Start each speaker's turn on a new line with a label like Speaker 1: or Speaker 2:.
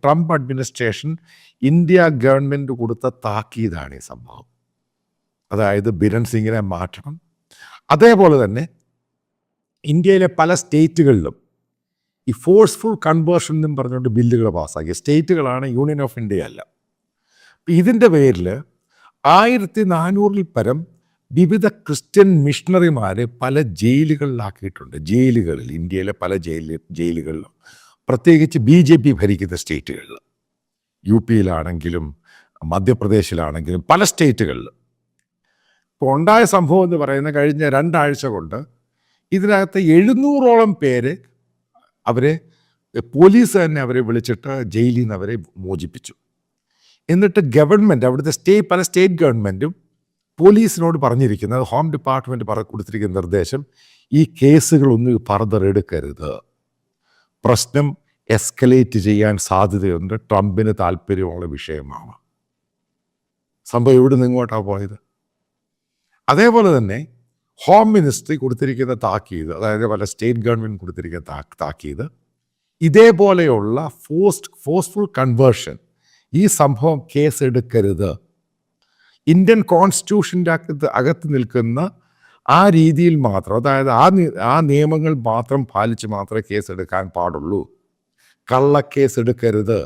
Speaker 1: Trump administration India government കൊടുത്ത താക്കീതാണ് ഈ സംഭവം. അതായത് ബിരൻ സിംഗിനെ മാറ്റണം. അതേപോലെ തന്നെ ഇന്ത്യയിലെ പല സ്റ്റേറ്റുകളിലും ഈ ഫോഴ്സ്ഫുൾ കൺവേർഷൻ എന്നും പറഞ്ഞുകൊണ്ട് ബില്ലുകൾ പാസ്സാക്കി. സ്റ്റേറ്റുകളാണ്, യൂണിയൻ ഓഫ് ഇന്ത്യ അല്ല. ഇതിൻ്റെ പേരിൽ 1400 പരം വിവിധ ക്രിസ്ത്യൻ മിഷണറിമാരെ പല ജയിലുകളിലാക്കിയിട്ടുണ്ട്. ജയിലുകളിൽ, ഇന്ത്യയിലെ പല ജയിലുകളിലും, പ്രത്യേകിച്ച് BJP ഭരിക്കുന്ന സ്റ്റേറ്റുകളിൽ, UP-യിലാണെങ്കിലും മധ്യപ്രദേശിലാണെങ്കിലും പല സ്റ്റേറ്റുകളിൽ. ഇപ്പോൾ ഉണ്ടായ സംഭവം എന്ന് പറയുന്ന കഴിഞ്ഞ 2 ആഴ്ച കൊണ്ട് ഇതിനകത്ത് 700ഓളം പേര് അവരെ പോലീസ് തന്നെ അവരെ വിളിച്ചിട്ട് ജയിലിൽ നിന്ന് അവരെ മോചിപ്പിച്ചു. എന്നിട്ട് ഗവൺമെൻറ്, അവിടുത്തെ പല സ്റ്റേറ്റ് ഗവൺമെൻറ്റും പോലീസിനോട് പറഞ്ഞിരിക്കുന്നത്, ഹോം ഡിപ്പാർട്ട്മെൻറ്റ് കൊടുത്തിരിക്കുന്ന നിർദ്ദേശം, ഈ കേസുകളൊന്നും ഫർദർ എടുക്കരുത്, പ്രശ്നം എസ്കലേറ്റ് ചെയ്യാൻ സാധ്യതയുണ്ട്, ട്രംപിന് താല്പര്യമുള്ള വിഷയമാണ്. സംഭവം ഇവിടെ നിന്ന് ഇങ്ങോട്ടാണ് പോയത്. അതേപോലെ തന്നെ ഹോം മിനിസ്ട്രി കൊടുത്തിരിക്കുന്ന താക്കീത്, അതായത് പല സ്റ്റേറ്റ് ഗവൺമെൻറ് കൊടുത്തിരിക്കുന്ന താക്കീത്, ഇതേപോലെയുള്ള ഫോഴ്സ്ഫുൾ കൺവേർഷൻ, ഈ സംഭവം കേസെടുക്കരുത്, ഇന്ത്യൻ കോൺസ്റ്റിറ്റ്യൂഷൻ്റെ അകത്ത് നിൽക്കുന്ന ആ രീതിയിൽ മാത്രം, അതായത് ആ നിയമങ്ങൾ മാത്രം പാലിച്ച് മാത്രമേ കേസെടുക്കാൻ പാടുള്ളൂ, കള്ളക്കേസ് എടുക്കരുത്,